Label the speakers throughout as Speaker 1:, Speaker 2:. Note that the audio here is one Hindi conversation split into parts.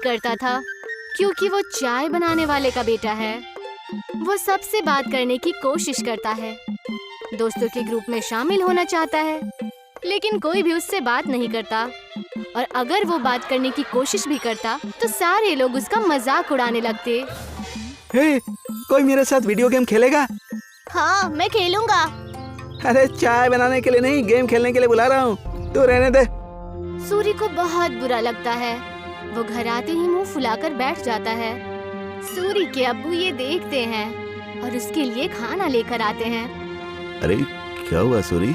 Speaker 1: करता था क्योंकि वो चाय बनाने वाले का बेटा है। वो सबसे बात करने की कोशिश करता है, दोस्तों के ग्रुप में शामिल होना चाहता है, लेकिन कोई भी उससे बात नहीं करता। और अगर वो बात करने की कोशिश भी करता तो सारे लोग उसका मजाक उड़ाने लगते।
Speaker 2: हे, कोई मेरे साथ वीडियो गेम खेलेगा?
Speaker 1: हाँ, मैं खेलूंगा।
Speaker 2: अरे चाय बनाने के लिए नहीं, गेम खेलने के लिए बुला रहा हूँ, तू रहने दे।
Speaker 1: सूरी को बहुत बुरा लगता है। वो घर आते ही मुंह फुलाकर बैठ जाता है। सूरी के अब्बू ये देखते हैं और उसके लिए खाना लेकर आते हैं।
Speaker 3: अरे क्या हुआ सूरी,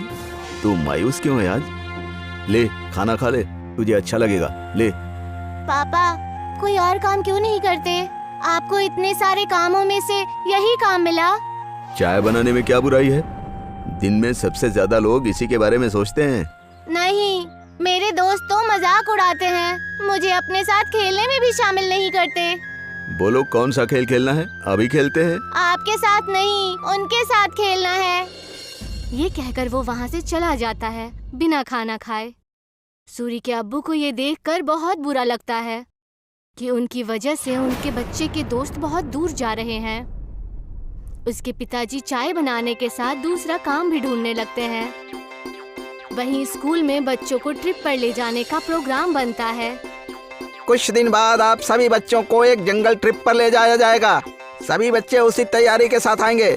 Speaker 3: तू मायूस क्यों है आज? ले खाना खा ले, तुझे अच्छा लगेगा, ले।
Speaker 1: पापा, कोई और काम क्यों नहीं करते? आपको इतने सारे कामों में से यही काम मिला।
Speaker 3: चाय बनाने में क्या बुराई है? दिन में सबसे ज्यादा लोग इसी के बारे में सोचते हैं।
Speaker 1: नहीं, मेरे दोस्त तो मजाक उड़ाते हैं, मुझे अपने साथ खेलने में भी शामिल नहीं करते।
Speaker 3: बोलो कौन सा खेल खेलना है, अभी खेलते हैं।
Speaker 1: आपके साथ नहीं, उनके साथ खेलना है। ये कहकर वो वहाँ से चला जाता है बिना खाना खाए। सूरी के अब्बू को ये देखकर बहुत बुरा लगता है कि उनकी वजह से उनके बच्चे के दोस्त बहुत दूर जा रहे हैं। उसके पिताजी चाय बनाने के साथ दूसरा काम भी ढूंढने लगते हैं। वहीं स्कूल में बच्चों को ट्रिप पर ले जाने का प्रोग्राम बनता है।
Speaker 2: कुछ दिन बाद आप सभी बच्चों को एक जंगल ट्रिप पर ले जाया जाएगा। सभी बच्चे उसी तैयारी के साथ आएंगे।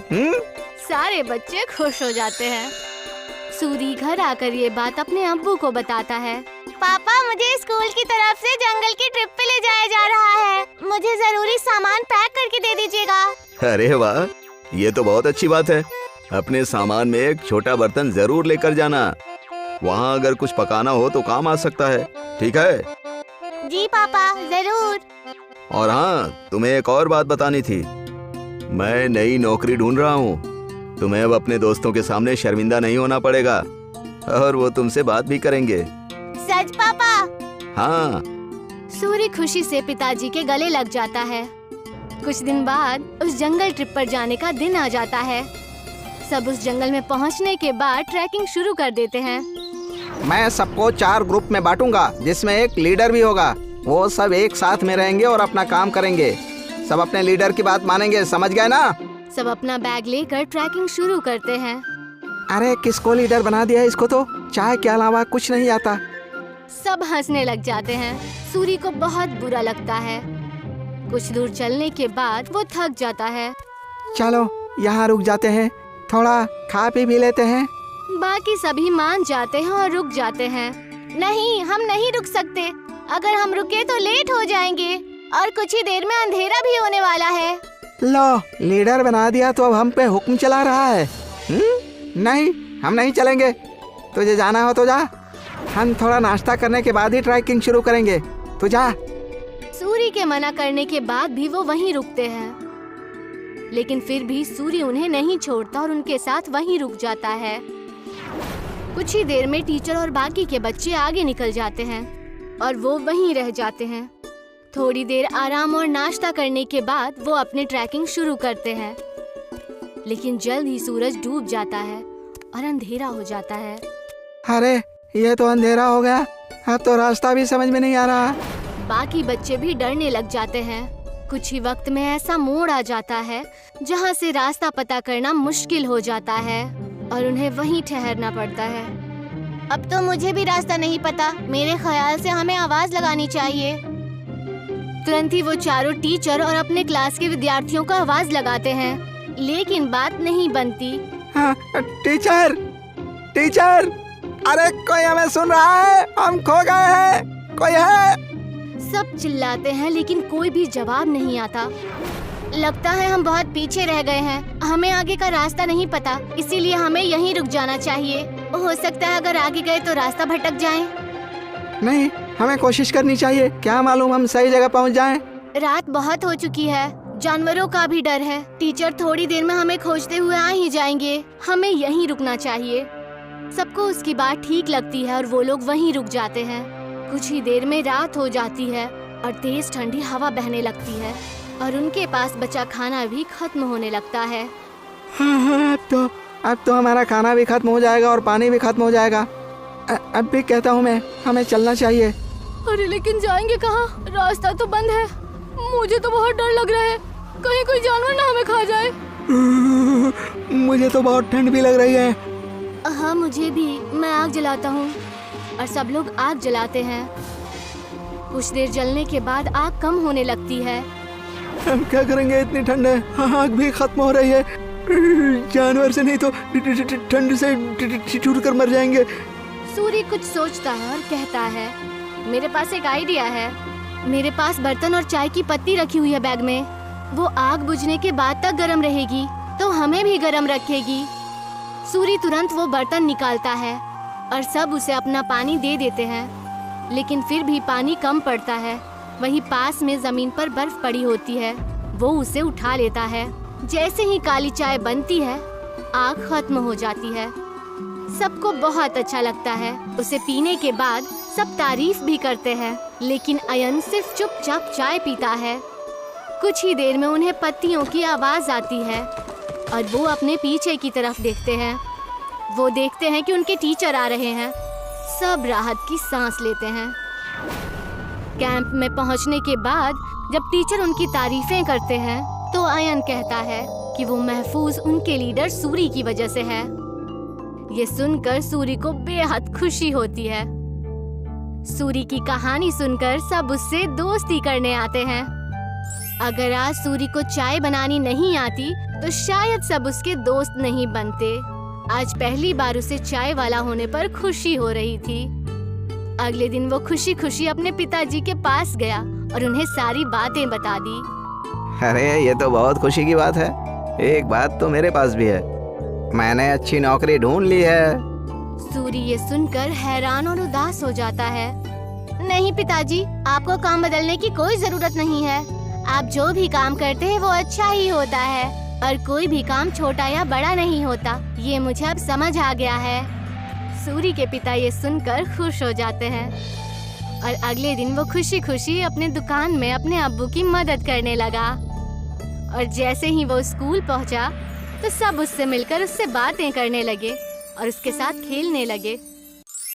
Speaker 1: सारे बच्चे खुश हो जाते हैं। सूरी घर आकर ये बात अपने अब्बू को बताता है। पापा, मुझे स्कूल की तरफ से जंगल की ट्रिप पे ले जाया जा रहा है। मुझे जरूरी सामान पैक करके दे दीजिएगा।
Speaker 3: अरे वाह, ये तो बहुत अच्छी बात है। अपने सामान में एक छोटा बर्तन जरूर लेकर जाना, वहाँ अगर कुछ पकाना हो तो काम आ सकता है, ठीक है?
Speaker 1: जी पापा, जरूर।
Speaker 3: और हाँ, तुम्हें एक और बात बतानी थी। मैं नई नौकरी ढूंढ रहा हूँ। तुम्हें अब अपने दोस्तों के सामने शर्मिंदा नहीं होना पड़ेगा और वो तुमसे बात भी करेंगे।
Speaker 1: सच पापा?
Speaker 3: हाँ।
Speaker 1: सूरी खुशी से पिताजी के गले लग जाता है। कुछ दिन बाद उस जंगल ट्रिप पर जाने का दिन आ जाता है। सब उस जंगल में पहुंचने के बाद ट्रैकिंग शुरू कर देते हैं।
Speaker 2: मैं सबको 4 ग्रुप में बांटूंगा, जिसमें एक लीडर भी होगा। वो सब एक साथ में रहेंगे और अपना काम करेंगे। सब अपने लीडर की बात मानेंगे, समझ गए ना?
Speaker 1: सब अपना बैग लेकर ट्रैकिंग शुरू करते हैं।
Speaker 2: अरे किसको लीडर बना दिया? इसको तो चाय के अलावा कुछ नहीं आता।
Speaker 1: सब हंसने लग जाते हैं। सूरी को बहुत बुरा लगता है। कुछ दूर चलने के बाद वो थक जाता है।
Speaker 2: चलो यहाँ रुक जाते हैं, थोड़ा खा पी भी लेते हैं।
Speaker 1: बाकी सभी मान जाते हैं और रुक जाते हैं। नहीं, हम नहीं रुक सकते। अगर हम रुके तो लेट हो जाएंगे और कुछ ही देर में अंधेरा भी होने वाला है।
Speaker 2: लो, लीडर बना दिया तो अब हम पे हुक्म चला रहा है। नहीं, हम नहीं चलेंगे। तुझे जाना हो तो जा, हम थोड़ा नाश्ता करने के बाद ही ट्रैकिंग शुरू करेंगे। तो जा।
Speaker 1: सूरी के मना करने के बाद भी वो वहीं रुकते हैं, लेकिन फिर भी सूरी उन्हें नहीं छोड़ता और उनके साथ वहीं रुक जाता है। कुछ ही देर में टीचर और बाकी के बच्चे आगे निकल जाते हैं और वो वहीं रह जाते हैं। थोड़ी देर आराम और नाश्ता करने के बाद वो अपनी ट्रैकिंग शुरू करते हैं, लेकिन जल्द ही सूरज डूब जाता है और अंधेरा हो जाता है।
Speaker 2: अरे ये तो अंधेरा हो गया, अब तो रास्ता भी समझ में नहीं आ रहा।
Speaker 1: बाकी बच्चे भी डरने लग जाते हैं। कुछ ही वक्त में ऐसा मोड़ आ जाता है जहाँ से रास्ता पता करना मुश्किल हो जाता है और उन्हें वहीं ठहरना पड़ता है। अब तो मुझे भी रास्ता नहीं पता। मेरे ख्याल से हमें आवाज लगानी चाहिए। तुरंत ही वो चारों टीचर और अपने क्लास के विद्यार्थियों को आवाज लगाते हैं, लेकिन बात नहीं बनती।
Speaker 2: हाँ, टीचर, टीचर, अरे कोई हमें सुन रहा है? हम खो गए हैं, कोई है?
Speaker 1: सब चिल्लाते हैं लेकिन कोई भी जवाब नहीं आता। लगता है हम बहुत पीछे रह गए हैं। हमें आगे का रास्ता नहीं पता, इसीलिए हमें यहीं रुक जाना चाहिए। हो सकता है अगर आगे गए तो रास्ता भटक जाएं।
Speaker 2: नहीं, हमें कोशिश करनी चाहिए। क्या मालूम हम सही जगह पहुंच जाएं।
Speaker 1: रात बहुत हो चुकी है, जानवरों का भी डर है। टीचर थोड़ी देर में हमें खोजते हुए आ ही जाएंगे। हमें यहीं रुकना चाहिए। सबको उसकी बात ठीक लगती है और वो लोग वहीं रुक जाते हैं। कुछ ही देर में रात हो जाती है और तेज ठंडी हवा बहने लगती है और उनके पास बचा खाना भी खत्म होने लगता है।
Speaker 2: हाँ, अब तो हमारा खाना भी खत्म हो जाएगा और पानी भी खत्म हो जाएगा। अब भी कहता हूँ मैं, हमें चलना चाहिए।
Speaker 1: अरे लेकिन जाएंगे कहाँ? रास्ता तो बंद है। मुझे तो बहुत डर लग रहा है, कहीं कोई जानवर ना हमें खा जाए।
Speaker 2: मुझे तो बहुत ठंड भी लग रही है।
Speaker 1: हाँ मुझे भी। मैं आग जलाता हूँ और सब लोग आग जलाते हैं। कुछ देर जलने के बाद आग कम होने लगती है।
Speaker 2: हम क्या करेंगे, इतनी ठंड है, आग भी खत्म हो रही है। जानवर से नहीं तो ठंड से ठिठुर कर मर जाएंगे।
Speaker 1: सूर्य कुछ सोचता है और कहता है, मेरे पास एक आइडिया है। मेरे पास बर्तन और चाय की पत्ती रखी हुई है बैग में। वो आग बुझने के बाद तक गर्म रहेगी तो हमें भी गर्म रखेगी। सूर्य तुरंत वो बर्तन निकालता है और सब उसे अपना पानी दे देते हैं, लेकिन फिर भी पानी कम पड़ता है। वहीं पास में जमीन पर बर्फ पड़ी होती है। वो उसे उठा लेता है। जैसे ही काली चाय बनती है, आग खत्म हो जाती है। सबको बहुत अच्छा लगता है। उसे पीने के बाद सब तारीफ भी करते हैं, लेकिन अयन सिर्फ चुपचाप चाय पीता है। कुछ ही देर में उन्हें पत्तियों की आवाज आती है और वो अपने पीछे की तरफ देखते हैं। वो देखते हैं कि उनके टीचर आ रहे हैं। सब राहत की सांस लेते हैं। कैंप में पहुंचने के बाद जब टीचर उनकी तारीफें करते हैं तो अयन कहता है कि वो महफूज उनके लीडर सूरी की वजह से है। ये सुनकर सूरी को बेहद खुशी होती है। सूरी की कहानी सुनकर सब उससे दोस्ती करने आते हैं। अगर आज सूरी को चाय बनानी नहीं आती तो शायद सब उसके दोस्त नहीं बनते। आज पहली बार उसे चाय वाला होने पर खुशी हो रही थी। अगले दिन वो खुशी खुशी अपने पिताजी के पास गया और उन्हें सारी बातें बता दी।
Speaker 2: अरे ये तो बहुत खुशी की बात है। एक बात तो मेरे पास भी है, मैंने अच्छी नौकरी ढूंढ ली है।
Speaker 1: सूरी ये सुनकर हैरान और उदास हो जाता है। नहीं पिताजी, आपको काम बदलने की कोई जरूरत नहीं है। आप जो भी काम करते हैं वो अच्छा ही होता है और कोई भी काम छोटा या बड़ा नहीं होता। ये मुझे अब समझ आ गया है। सूरी के पिता ये सुनकर खुश हो जाते हैं और अगले दिन वो खुशी खुशी अपने दुकान में अपने अब्बू की मदद करने लगा। और जैसे ही वो स्कूल पहुंचा तो सब उससे मिलकर उससे बातें करने लगे और उसके साथ खेलने लगे।